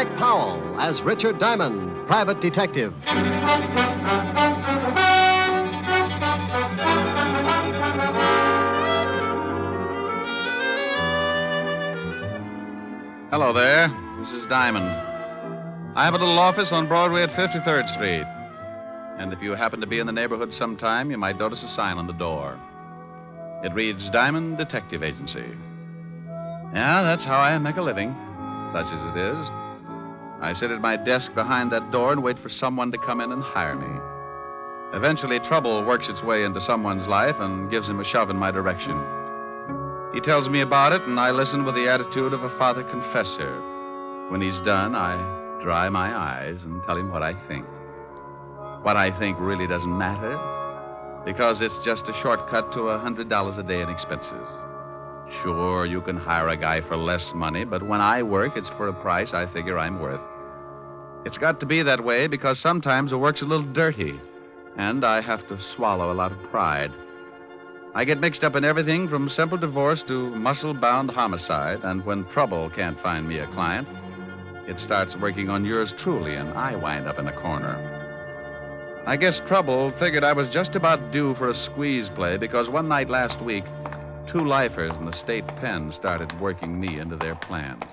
Dick Powell as Richard Diamond, private detective. Hello there. This is Diamond. I have a little office on Broadway at 53rd Street. And if you happen to be in the neighborhood sometime, you might notice a sign on the door. It reads Diamond Detective Agency. Yeah, that's how I make a living, such as it is. I sit at my desk behind that door and wait for someone to come in and hire me. Eventually, trouble works its way into someone's life and gives him a shove in my direction. He tells me about it, and I listen with the attitude of a father confessor. When he's done, I dry my eyes and tell him what I think. What I think really doesn't matter, because it's just a shortcut to $100 a day in expenses. Sure, you can hire a guy for less money, but when I work, it's for a price I figure I'm worth. It's got to be that way because sometimes the work's a little dirty, and I have to swallow a lot of pride. I get mixed up in everything from simple divorce to muscle-bound homicide, and when trouble can't find me a client, it starts working on yours truly, and I wind up in a corner. I guess trouble figured I was just about due for a squeeze play because one night last week, 2 lifers in the state pen started working me into their plans.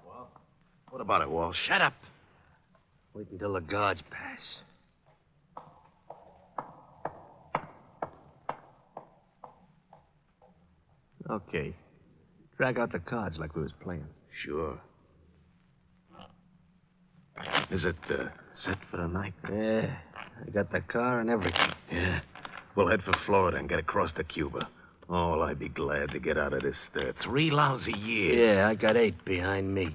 Well, what about it, Walsh? Shut up. Wait until the guards pass. Okay. Drag out the cards like we was playing. Sure. Is it set for the night? Yeah. I got the car and everything. Yeah. We'll head for Florida and get across to Cuba. Oh, I'd be glad to get out of this 3 lousy years. Yeah, I got 8 behind me.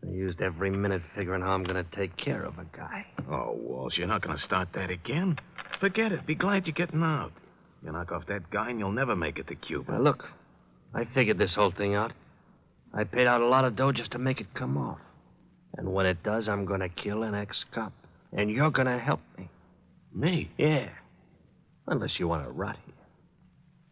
I used every minute figuring how I'm going to take care of a guy. Oh, Walsh, you're not going to start that again? Forget it. Be glad you're getting out. You knock off that guy and you'll never make it to Cuba. Now, look, I figured this whole thing out. I paid out a lot of dough just to make it come off. And when it does, I'm going to kill an ex-cop. And you're going to help me. Me? Yeah. Unless you want to rot here.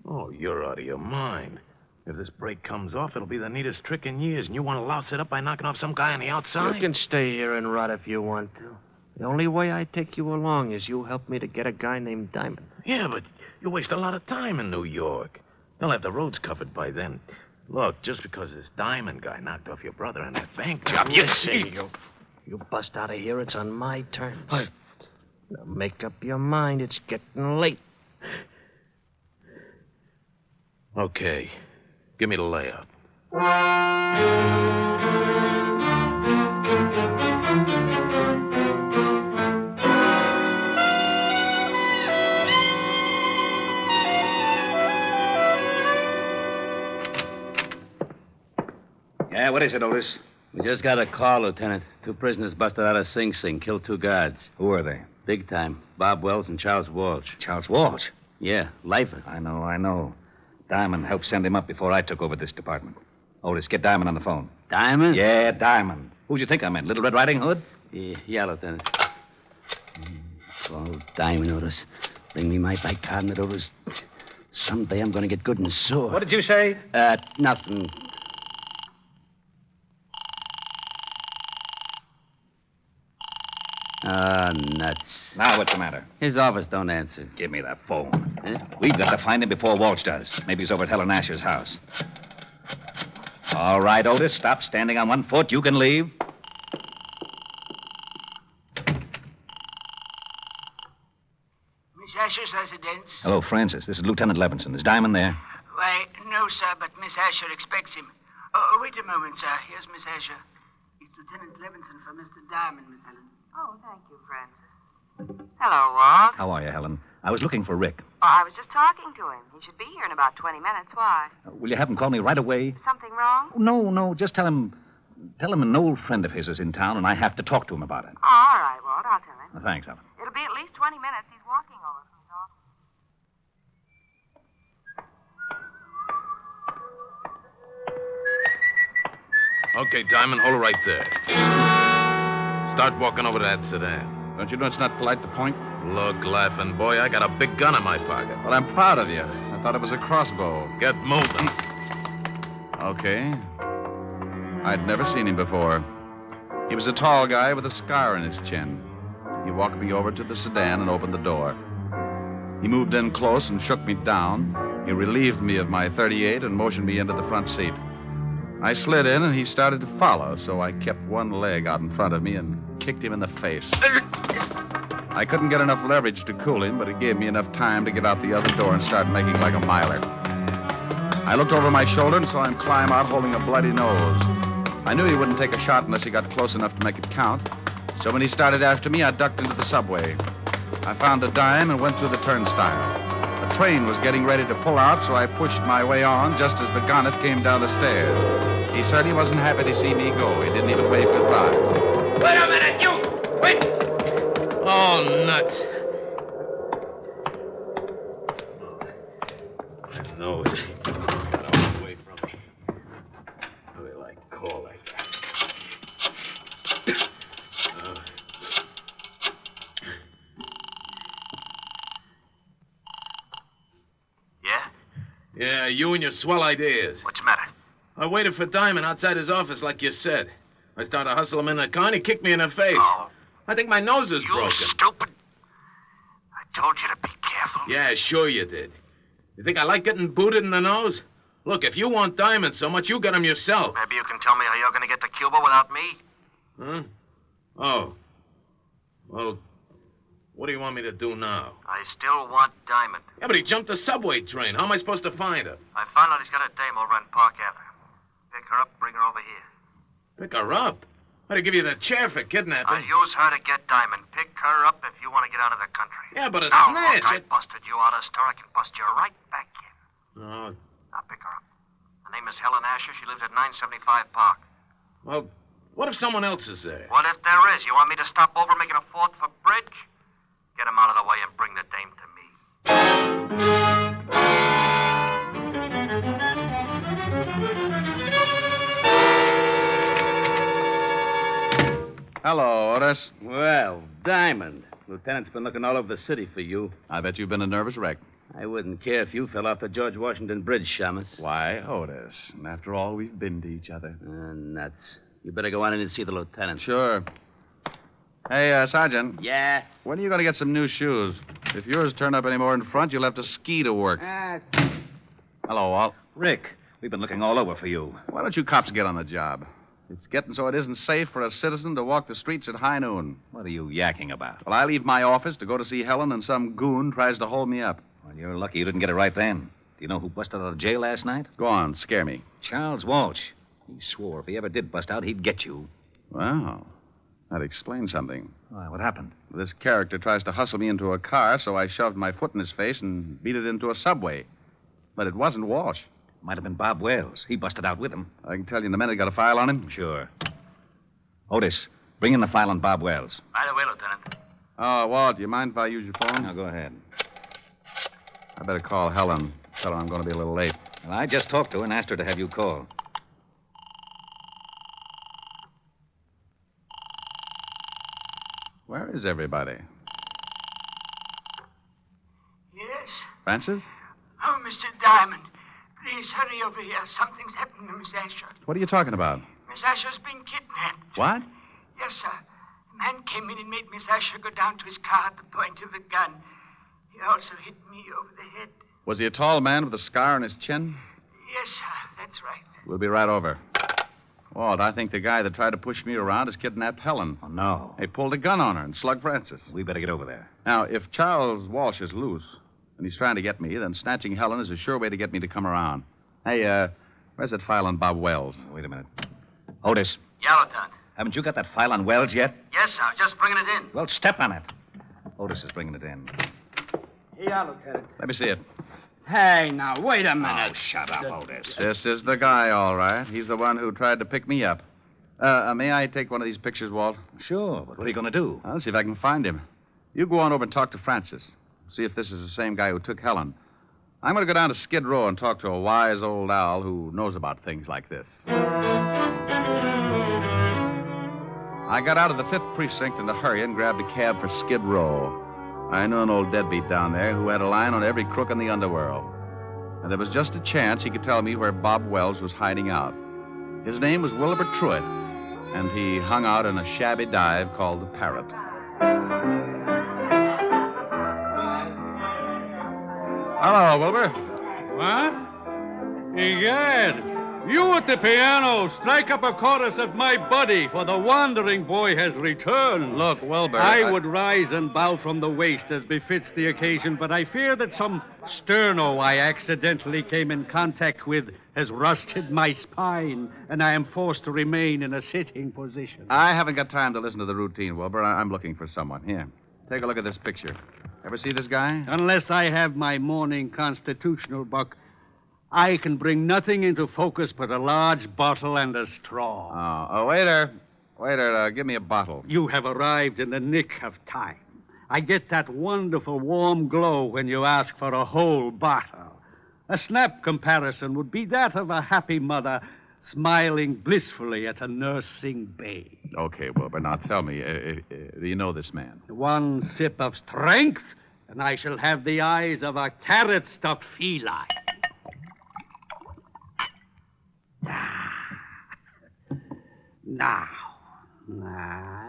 Oh, you're out of your mind. If this break comes off, it'll be the neatest trick in years, and you want to louse it up by knocking off some guy on the outside? You can stay here and rot if you want to. The only way I take you along is you help me to get a guy named Diamond. Yeah, but you waste a lot of time in New York. They'll have the roads covered by then. Look, just because this Diamond guy knocked off your brother on that bank job... You bust out of here, it's on my terms. Now make up your mind, it's getting late. Okay. Give me the layout. Yeah, what is it, Otis? We just got a call, Lieutenant. 2 prisoners busted out of Sing Sing, killed 2 guards. Who are they? Big time. Bob Wells and Charles Walsh. Charles Walsh? Yeah, lifer. I know. Diamond helped send him up before I took over this department. Otis, get Diamond on the phone. Diamond? Yeah, Diamond. Who'd you think I meant? Little Red Riding Hood? Yeah, Lieutenant. Oh, Diamond, Otis. Bring me my bike card and it, Otis. Someday I'm going to get good and sore. What did you say? Nothing. Nuts. Now what's the matter? His office don't answer. Give me that phone. We've got to find him before Walsh does. Maybe he's over at Helen Asher's house. All right, Otis, stop standing on one foot. You can leave. Miss Asher's residence? Hello, Francis. This is Lieutenant Levinson. Is Diamond there? Why, no, sir, but Miss Asher expects him. Oh, wait a moment, sir. Here's Miss Asher. It's Lieutenant Levinson for Mr. Diamond, Miss Helen. Oh, thank you, Francis. Hello, Walt. How are you, Helen? I was looking for Rick. Oh, I was just talking to him. He should be here in about 20 minutes. Why? Will you have him call me right away? Something wrong? No. Just tell him an old friend of his is in town, and I have to talk to him about it. Oh, all right, Walt. I'll tell him. Thanks, Helen. It'll be at least 20 minutes. He's walking over from his office. Okay, Diamond, hold it right there. Start walking over to that sedan. Don't you know it's not polite to point? Look, laughing boy, I got a big gun in my pocket. Well, I'm proud of you. I thought it was a crossbow. Get moving. Okay. I'd never seen him before. He was a tall guy with a scar in his chin. He walked me over to the sedan and opened the door. He moved in close and shook me down. He relieved me of my .38 and motioned me into the front seat. I slid in, and he started to follow, so I kept one leg out in front of me and kicked him in the face. I couldn't get enough leverage to cool him, but it gave me enough time to get out the other door and start making like a miler. I looked over my shoulder and saw him climb out holding a bloody nose. I knew he wouldn't take a shot unless he got close enough to make it count. So when he started after me, I ducked into the subway. I found a dime and went through the turnstile. A train was getting ready to pull out, so I pushed my way on just as the gonnet came down the stairs. He certainly wasn't happy to see me go. He didn't even wave goodbye. Wait a minute, you! Wait! Oh, nuts. My nose got away from me. What do they like call like that? Yeah, you and your swell ideas. What's the matter? I waited for Diamond outside his office like you said. I started to hustle him in the car and he kicked me in the face. Oh. I think my nose is You broken. stupid. I told you to be careful. Yeah, sure you did. You think I like getting booted in the nose? Look, if you want Diamond so much, you get him yourself. Maybe you can tell me how you're going to get to Cuba without me? Huh? Oh. Well, what do you want me to do now? I still want Diamond. Yeah, but he jumped the subway train. How am I supposed to find her? I found out he's got a dame over on Park Avenue. Pick her up, bring her over here. Pick her up? I'd give you the chair for kidnapping. I'll use her to get Diamond. Pick her up if you want to get out of the country. Yeah, but a Now, snatch. look, I busted you out of the store. I can bust you right back in. Oh, Now, pick her up. Her name is Helen Asher. She lives at 975 Park. well, what if someone else is there? What if there is? You want me to stop over making a fourth for bridge? Get him out of the way and bring the dame to me. Hello, Otis. Well, Diamond. Lieutenant's been looking all over the city for you. I bet you've been a nervous wreck. I wouldn't care if you fell off the George Washington Bridge, Shamus. Why, Otis? And after all, we've been to each other. Nuts. You better go on in and see the lieutenant. Sure. Hey, Sergeant, Yeah? when are you going to get some new shoes? If yours turn up any more in front, you'll have to ski to work. Hello, Walt. Rick, we've been looking all over for you. Why don't you cops get on the job? It's getting so it isn't safe for a citizen to walk the streets at high noon. What are you yakking about? Well, I leave my office to go to see Helen, and some goon tries to hold me up. Well, you're lucky you didn't get it right then. Do you know who busted out of jail last night? Go on, scare me. Charles Walsh. He swore if he ever did bust out, he'd get you. Wow. That explains something. Why, what happened? This character tries to hustle me into a car, so I shoved my foot in his face and beat it into a subway. But it wasn't Walsh. Might have been Bob Wells. He busted out with him. I can tell you in a minute. Got a file on him? Sure. Otis, bring in the file on Bob Wells. Right away, Lieutenant. Oh, Walt, do you mind if I use your phone? Now, go ahead. I better call Helen. Tell her I'm going to be a little late. Well, I just talked to her and asked her to have you call. Where is everybody? Yes? Francis? Oh, Mr. Diamond. Please hurry over here. Something's happened to Miss Asher. What are you talking about? Miss Asher's been kidnapped. What? Yes, sir. A man came in and made Miss Asher go down to his car at the point of a gun. He also hit me over the head. Was he a tall man with a scar on his chin? Yes, sir. That's right. We'll be right over. Walt, I think the guy that tried to push me around has kidnapped Helen. Oh, no. He pulled a gun on her and slugged Francis. We better get over there. Now, if Charles Walsh is loose and he's trying to get me, then snatching Helen is a sure way to get me to come around. Hey, where's that file on Bob Wells? Wait a minute. Otis, Yeah, Lieutenant. haven't you got that file on Wells yet? Yes, sir. I was just bringing it in. Well, step on it. Otis is bringing it in. Yeah, Lieutenant. Let me see it. Hey, now, wait a minute. Oh, shut up, Otis. This is the guy, all right. He's the one who tried to pick me up. May I take one of these pictures, Walt? Sure, but what are you going to do? I'll see if I can find him. You go on over and talk to Francis. See if this is the same guy who took Helen. I'm going to go down to Skid Row and talk to a wise old owl who knows about things like this. I got out of the 5th Precinct in a hurry and grabbed a cab for Skid Row. I knew an old deadbeat down there who had a line on every crook in the underworld. and there was just a chance he could tell me where Bob Wells was hiding out. His name was Wilbur Truitt, and he hung out in a shabby dive called the Parrot. Hello, Wilbur. What? Egad, you at the piano, strike up a chorus of My Buddy, for the wandering boy has returned. Look, Wilbur. I would rise and bow from the waist as befits the occasion, but I fear that some sterno I accidentally came in contact with has rusted my spine, and I am forced to remain in a sitting position. I haven't got time to listen to the routine, Wilbur. I'm looking for someone. Here, take a look at this picture. Ever see this guy? Unless I have my morning constitutional, Buck, I can bring nothing into focus but a large bottle and a straw. Oh, waiter. Waiter, give me a bottle. You have arrived in the nick of time. I get that wonderful warm glow when you ask for a whole bottle. A snap comparison would be that of a happy mother smiling blissfully at a nursing babe. Okay, Wilbur, now tell me, do you know this man? One sip of strength, and I shall have the eyes of a carrot-stuffed feline. Now,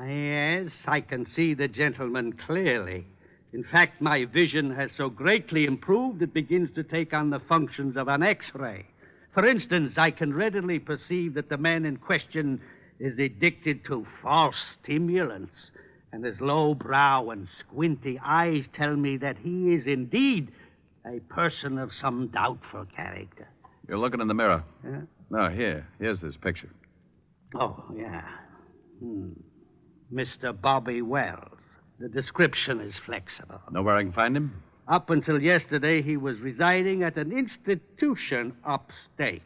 yes, I can see the gentleman clearly. In fact, my vision has so greatly improved it begins to take on the functions of an X-ray. For instance, I can readily perceive that the man in question is addicted to false stimulants, and his low brow and squinty eyes tell me that he is indeed a person of some doubtful character. You're looking in the mirror. Yeah? No, here's this picture. Oh, yeah. Mr. Bobby Wells. The description is flexible. Know where I can find him? Up until yesterday, he was residing at an institution upstate.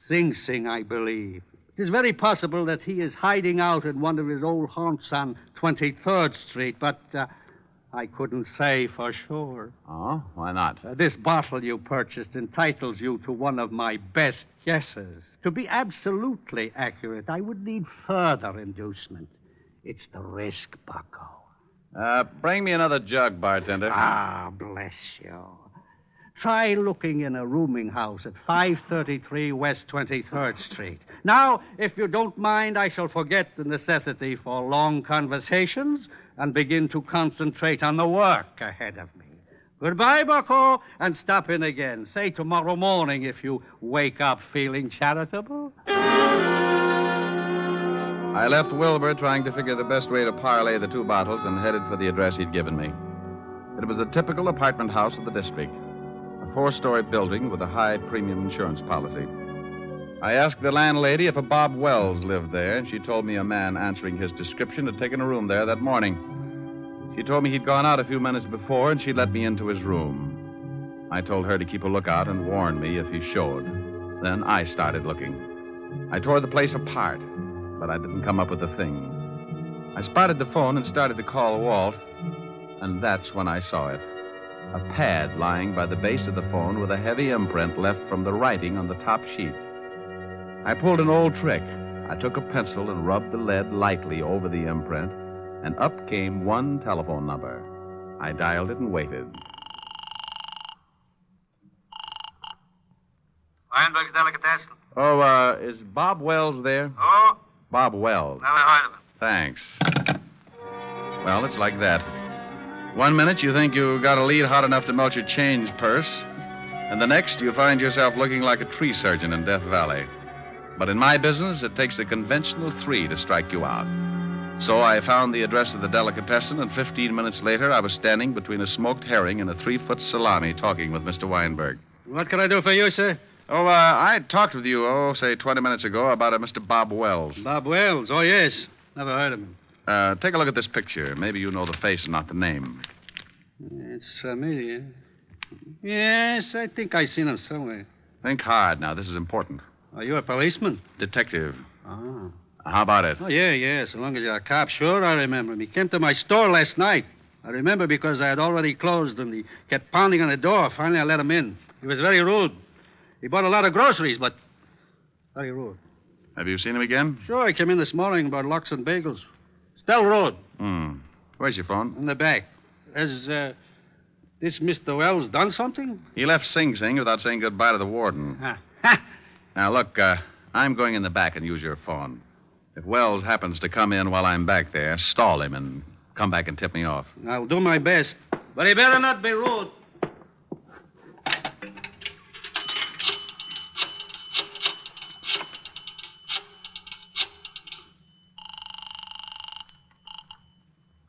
Sing Sing, I believe. It is very possible that he is hiding out in one of his old haunts on 23rd Street, but I couldn't say for sure. Oh, why not? This bottle you purchased entitles you to one of my best guesses. To be absolutely accurate, I would need further inducement. It's the risk, bucko. Bring me another jug, bartender. Ah, bless you. Try looking in a rooming house at 533 West 23rd Street. Now, if you don't mind, I shall forget the necessity for long conversations and begin to concentrate on the work ahead of me. Goodbye, bucko, and stop in again. Say tomorrow morning if you wake up feeling charitable. I left Wilbur trying to figure the best way to parlay the two bottles and headed for the address he'd given me. It was a typical apartment house of the district, a 4-story building with a high premium insurance policy. I asked the landlady if a Bob Wells lived there, and she told me a man answering his description had taken a room there that morning. She told me he'd gone out a few minutes before, and she'd let me into his room. I told her to keep a lookout and warn me if he showed. Then I started looking. I tore the place apart, but I didn't come up with a thing. I spotted the phone and started to call Walt, and that's when I saw it. A pad lying by the base of the phone with a heavy imprint left from the writing on the top sheet. I pulled an old trick. I took a pencil and rubbed the lead lightly over the imprint, and up came one telephone number. I dialed it and waited. Weinberg's Delicatessen. Oh, is Bob Wells there? Oh? Bob Wells. Never heard of him. Thanks. Well, it's like that. 1 minute you think you got a lead hot enough to melt your change purse, and the next you find yourself looking like a tree surgeon in Death Valley. But in my business, it takes a conventional 3 to strike you out. So I found the address of the delicatessen, and 15 minutes later, I was standing between a smoked herring and a 3-foot salami talking with Mr. Weinberg. What can I do for you, sir? Oh, I talked with you, say 20 minutes ago about a Mr. Bob Wells. Bob Wells? Oh, yes. Never heard of him. Take a look at this picture. Maybe you know the face and not the name. It's familiar. Yes, I think I've seen him somewhere. Think hard now. This is important. Are you a policeman? Detective. Ah. How about it? Oh, yeah. So long as you're a cop, sure, I remember him. He came to my store last night. I remember because I had already closed and he kept pounding on the door. Finally, I let him in. He was very rude. He bought a lot of groceries, but very rude. Have you seen him again? Sure, he came in this morning about lox and bagels. Still rude. Where's your phone? In the back. There's This Mr. Wells done something? He left Sing Sing without saying goodbye to the warden. Now, look, I'm going in the back and use your phone. If Wells happens to come in while I'm back there, stall him and come back and tip me off. I'll do my best. But he better not be rude.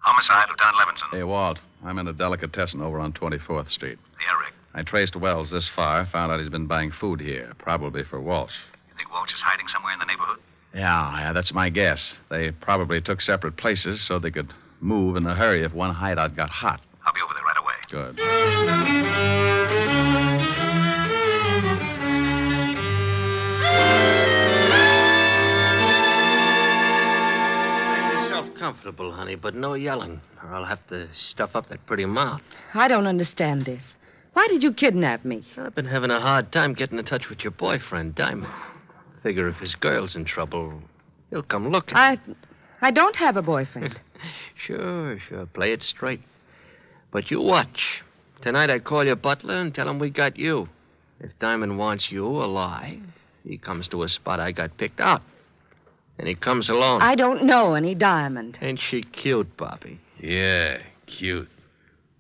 Homicide, Lieutenant Levinson. Hey, Walt, I'm in a delicatessen over on 24th Street. Yeah, Rick. I traced Wells this far, found out he's been buying food here, probably for Walsh. You think Walsh is hiding somewhere in the neighborhood? Yeah, that's my guess. They probably took separate places so they could move in a hurry if one hideout got hot. I'll be over there right away. Good. Make yourself comfortable, honey, but no yelling, or I'll have to stuff up that pretty mouth. I don't understand this. Why did you kidnap me? I've been having a hard time getting in touch with your boyfriend, Diamond. Figure if his girl's in trouble, he'll come looking. I don't have a boyfriend. Sure. Play it straight. But you watch. Tonight I call your butler and tell him we got you. If Diamond wants you alive, he comes to a spot I got picked out. And he comes alone. I don't know any Diamond. Ain't she cute, Bobby? Yeah, cute.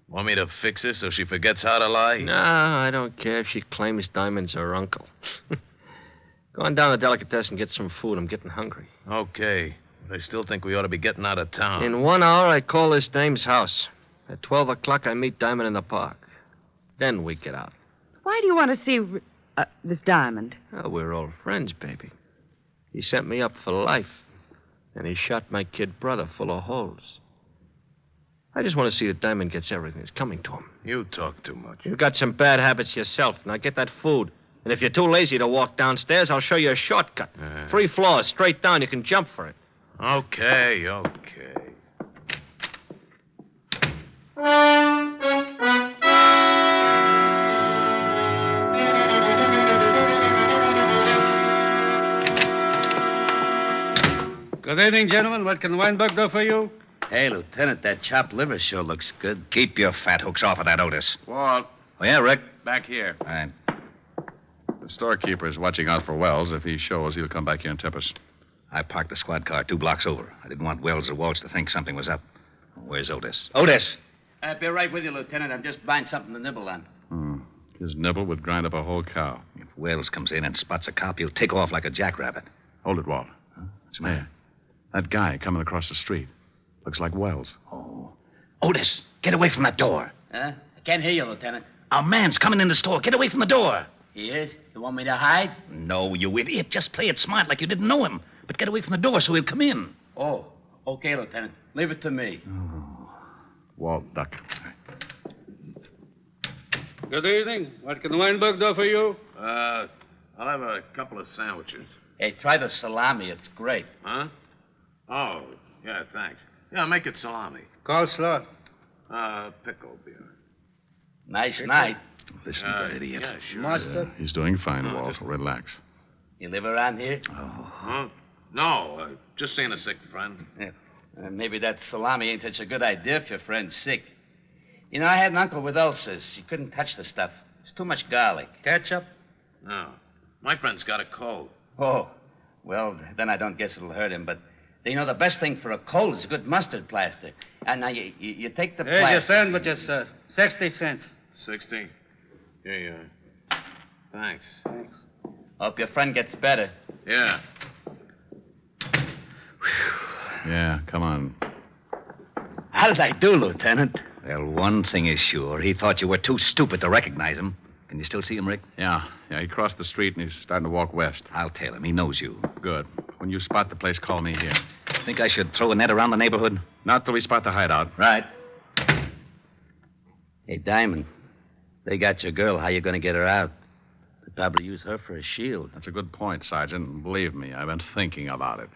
Want me to fix her so she forgets how to lie? No, I don't care if she claims Diamond's her uncle. Go on down to the delicatessen and get some food. I'm getting hungry. Okay. But I still think we ought to be getting out of town. In 1 hour, I call this dame's house. At 12 o'clock, I meet Diamond in the park. Then we get out. Why do you want to see this Diamond? Oh, we're old friends, baby. He sent me up for life. And he shot my kid brother full of holes. I just want to see that Diamond gets everything that's coming to him. You talk too much. You've got some bad habits yourself. Now get that food. And if you're too lazy to walk downstairs, I'll show you a shortcut. 3 floors, straight down. You can jump for it. Okay. Good evening, gentlemen. What can Weinberg do for you? Hey, Lieutenant, that chopped liver sure looks good. Keep your fat hooks off of that, Otis. Walt, Oh, yeah, Rick? back here. All right. The storekeeper is watching out for Wells. If he shows, he'll come back here and tip us. I parked the squad car 2 blocks over. I didn't want Wells or Walsh to think something was up. Where's Otis? Otis! I'll be right with you, Lieutenant. I'm just buying something to nibble on. His nibble would grind up a whole cow. If Wells comes in and spots a cop, he'll take off like a jackrabbit. Hold it, Walt. What's the matter? That guy coming across the street. Looks like Wells. Oh. Otis, get away from that door. Huh? I can't hear you, Lieutenant. Our man's coming in the store. Get away from the door. He is? You want me to hide? No, you idiot. Just play it smart like you didn't know him. But get away from the door so he'll come in. Oh, okay, Lieutenant. Leave it to me. Walt, duck. Good evening. What can Weinberg do for you? I'll have a couple of sandwiches. Hey, try the salami. It's great. Huh? Oh, yeah, thanks. Yeah, make it salami. Coleslaw. Pickle beer. Nice night. Listen to that idiot. Yeah, sure. Mustard. He's doing fine, Walt. Relax. You live around here? Huh? No, just seeing a sick friend. Yeah. Maybe that salami ain't such a good idea if your friend's sick. You know, I had an uncle with ulcers. He couldn't touch the stuff. It's too much garlic. Ketchup. No. My friend's got a cold. Oh, well, then I don't guess it'll hurt him. But, you know, the best thing for a cold is a good mustard plaster. And now you take the Here's your plaster. sandwiches, sir. 60 cents. 60? Here you are. Thanks. Hope your friend gets better. Yeah. Yeah, come on. How did I do, Lieutenant? Well, one thing is sure. He thought you were too stupid to recognize him. Can you still see him, Rick? Yeah, he crossed the street and he's starting to walk west. I'll tell him. He knows you. Good. When you spot the place, call me here. Think I should throw a net around the neighborhood? Not till we spot the hideout. Right. Hey, Diamond, they got your girl. How you going to get her out? They'd probably use her for a shield. That's a good point, Sergeant. And believe me, I've been thinking about it.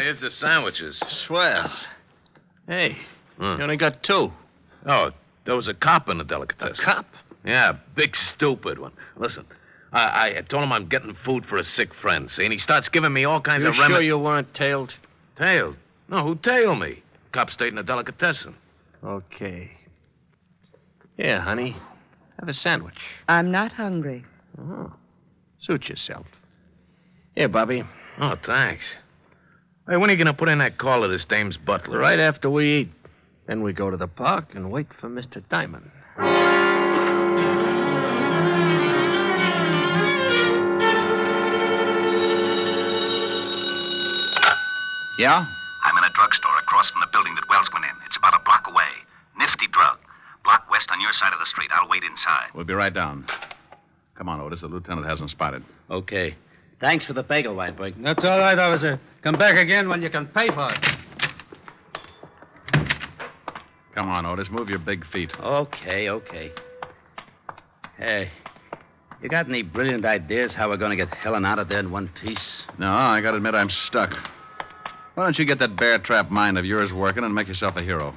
Here's the sandwiches. Swell. Hey, you only got 2. Oh, there was a cop in the delicatessen. A cop? Yeah, big stupid one. Listen, I told him I'm getting food for a sick friend, see? And he starts giving me all kinds You of sure you weren't tailed? Tailed? No, who tailed me? Cop stayed in a delicatessen. Okay. Here, honey. Have a sandwich. I'm not hungry. Oh. Suit yourself. Here, Bobby. Oh, thanks. Hey, when are you going to put in that call to this dame's butler? Right after we eat. Then we go to the park and wait for Mr. Diamond. Yeah? I'm in a drugstore across from the building that Wells went in. It's about a block away. Nifty drug. Block west on your side of the street. I'll wait inside. We'll be right down. Come on, Otis. The lieutenant hasn't spotted. Okay. Thanks for the bagel, Whitebreak. That's all right, officer. Come back again when you can pay for it. Come on, Otis. Move your big feet. Okay. Hey, you got any brilliant ideas how we're going to get Helen out of there in one piece? No, I gotta admit I'm stuck. Why don't you get that bear trap mind of yours working and make yourself a hero?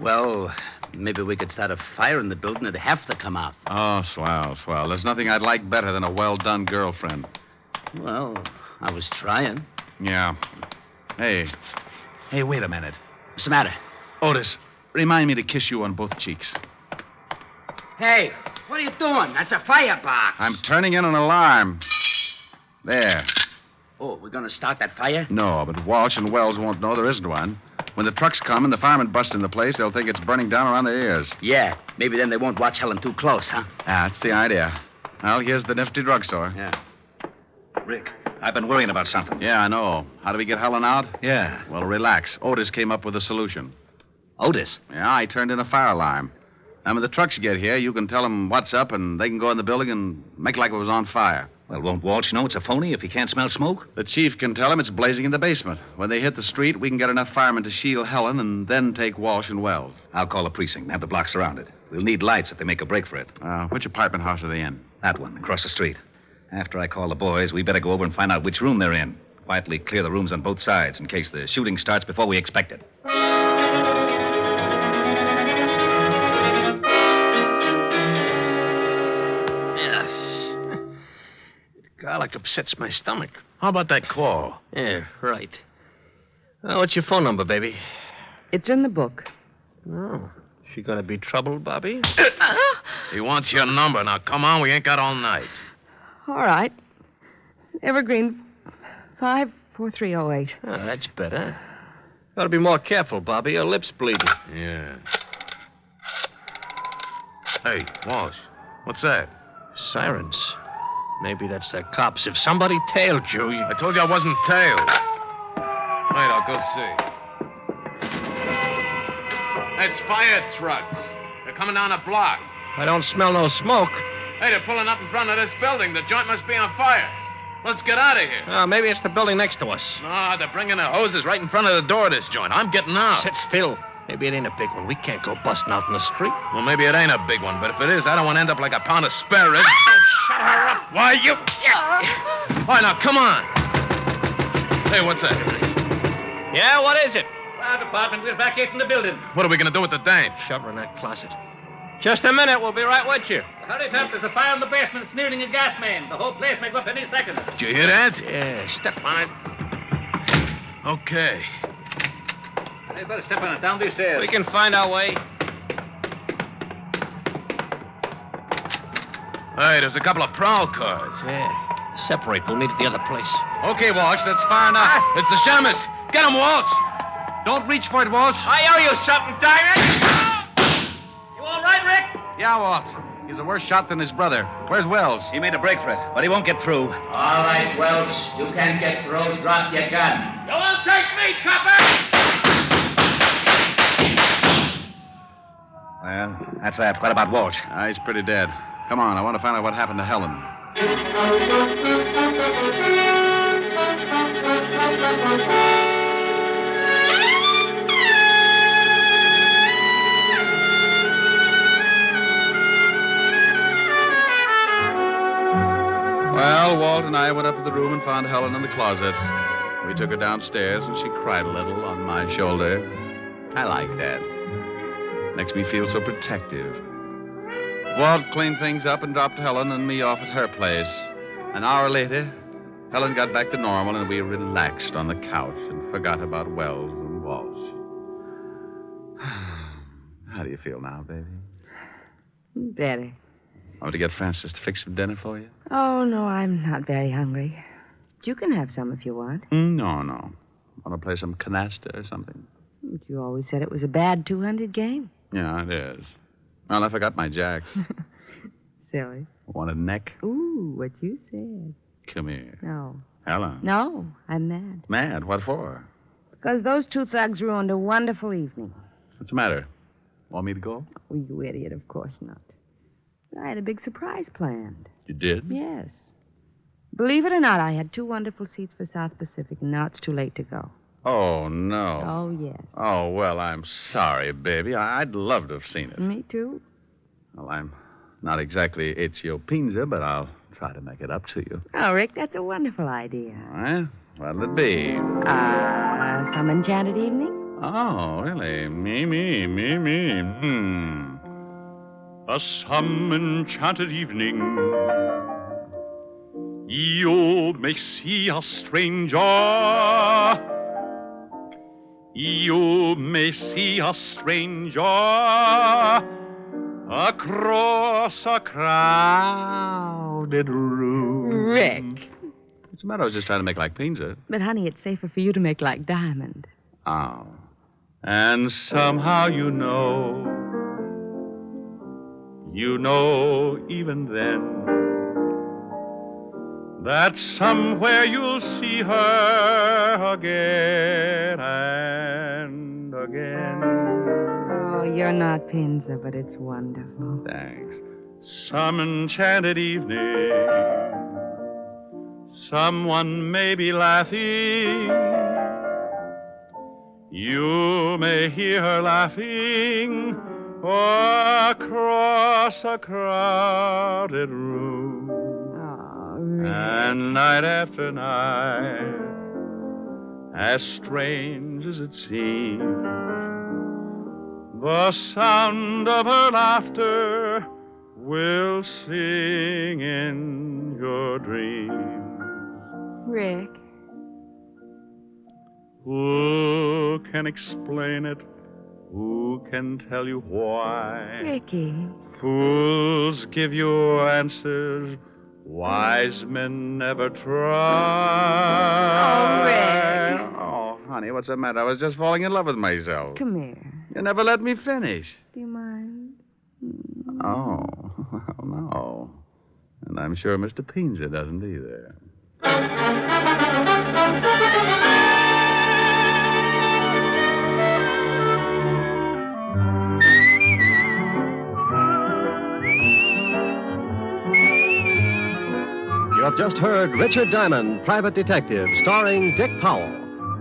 Well, maybe we could start a fire in the building. It'd have to come out. Oh, swell. There's nothing I'd like better than a well-done girlfriend. Well, I was trying. Yeah. Hey, wait a minute. What's the matter? Otis, remind me to kiss you on both cheeks. Hey, what are you doing? That's a firebox. I'm turning in an alarm. There. Oh, we're going to start that fire? No, but Walsh and Wells won't know there isn't one. When the trucks come and the firemen bust in the place, they'll think it's burning down around their ears. Yeah, maybe then they won't watch Helen too close, huh? That's the idea. Well, here's the nifty drugstore. Yeah. Rick, I've been worrying about something. Yeah, I know. How do we get Helen out? Yeah. Well, relax. Otis came up with a solution. Otis? Yeah, I turned in a fire alarm. And when the trucks get here, you can tell them what's up, and they can go in the building and make like it was on fire. Well, won't Walsh know it's a phony if he can't smell smoke? The chief can tell him it's blazing in the basement. When they hit the street, we can get enough firemen to shield Helen and then take Walsh and Wells. I'll call the precinct and have the block surrounded. We'll need lights if they make a break for it. Which apartment house are they in? That one, across the street. After I call the boys, we better go over and find out which room they're in. Quietly clear the rooms on both sides in case the shooting starts before we expect it. Garlic upsets my stomach. How about that call? Yeah, right. What's your phone number, baby? It's in the book. Oh. She gonna be trouble, Bobby? He wants your number. Now, come on. We ain't got all night. All right. Evergreen 54308. Oh, that's better. Gotta be more careful, Bobby. Your lip's bleeding. Yeah. Hey, Walsh. What's that? Sirens. Maybe that's the cops. If somebody tailed you... I told you I wasn't tailed. Wait, I'll go see. It's fire trucks. They're coming down a block. I don't smell no smoke. Hey, they're pulling up in front of this building. The joint must be on fire. Let's get out of here. Maybe it's the building next to us. No, they're bringing the hoses right in front of the door of this joint. I'm getting out. Sit still. Maybe it ain't a big one. We can't go busting out in the street. Well, maybe it ain't a big one, but if it is, I don't want to end up like a pound of spare ribs. Oh, shut her up. Why, you... All right, now, come on. Hey, what's that? Yeah, what is it? Fire department, we're back in the building. What are we going to do with the dame? Shove her in that closet. Just a minute. We'll be right with you. Hurry up. There's a fire in the basement. It's nearing a gas main. The whole place may go up any second. Did you hear that? Yeah, step on it. Okay. Hey, better step on it. Down these stairs. We can find our way. Hey, there's a couple of prowl cars. Yeah. Separate. We'll meet at the other place. Okay, Walsh, that's far enough. It's the Shamus. Get him, Walsh. Don't reach for it, Walsh. I owe you something, Diamond. You all right, Rick? Yeah, Walsh. He's a worse shot than his brother. Where's Wells? He made a break for it, but he won't get through. All right, Wells. You can't get through. Drop your gun. You won't take me, copper! Well, that's that. What about Walsh? He's pretty dead. Come on, I want to find out what happened to Helen. Well, Walt and I went up to the room and found Helen in the closet. We took her downstairs, and she cried a little on my shoulder. I like that. Makes me feel so protective. Walt cleaned things up and dropped Helen and me off at her place. An hour later, Helen got back to normal, and we relaxed on the couch and forgot about Wells and Walsh. How do you feel now, baby? Better. Want me to get Francis to fix some dinner for you? Oh, no, I'm not very hungry. You can have some if you want. No. Want to play some canasta or something? But you always said it was a bad 200 game. Yeah, it is. Well, I forgot my jacks. Silly. Want a neck? Ooh, what you said. Come here. No. Helen. No, I'm mad. Mad? What for? Because those two thugs ruined a wonderful evening. What's the matter? Want me to go? Oh, you idiot, of course not. I had a big surprise planned. You did? Yes. Believe it or not, I had 2 wonderful seats for South Pacific, and now it's too late to go. Oh, no. Oh, yes. Oh, well, I'm sorry, baby. I'd love to have seen it. Me too. Well, I'm not exactly Ezio Pinza, but I'll try to make it up to you. Oh, Rick, that's a wonderful idea. All right. What'll it be? Some enchanted evening? Oh, really? Me. A some enchanted evening. You may see a stranger. You may see a stranger across a crowded room. Rick. What's the matter? I was just trying to make like Pinza. But, honey, it's safer for you to make like Diamond. Oh. And somehow you know even then, that somewhere you'll see her again and again. Oh, you're not Pinza, but it's wonderful. Thanks. Some enchanted evening, someone may be laughing. You may hear her laughing across a crowded room. Oh, Rick. And night after night, as strange as it seems, the sound of her laughter will sing in your dreams. Rick. Who can explain it? Who can tell you why? Ricky. Fools give you answers wise men never try. Oh, Rick. Oh, honey, what's the matter? I was just falling in love with myself. Come here. You never let me finish. Do you mind? Oh, no. And I'm sure Mr. Pinza doesn't either. You have just heard Richard Diamond, Private Detective, starring Dick Powell.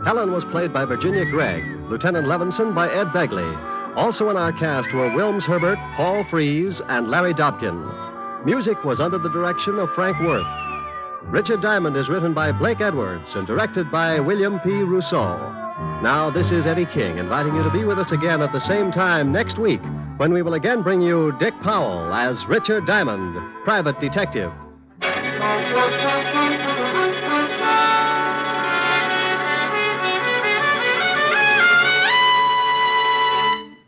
Helen was played by Virginia Gregg, Lieutenant Levinson by Ed Begley. Also in our cast were Wilms Herbert, Paul Frees, and Larry Dobkin. Music was under the direction of Frank Worth. Richard Diamond is written by Blake Edwards and directed by William P. Rousseau. Now, this is Eddie King, inviting you to be with us again at the same time next week, when we will again bring you Dick Powell as Richard Diamond, Private Detective.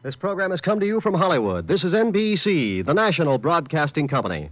This program has come to you from Hollywood. This is NBC, the national broadcasting company.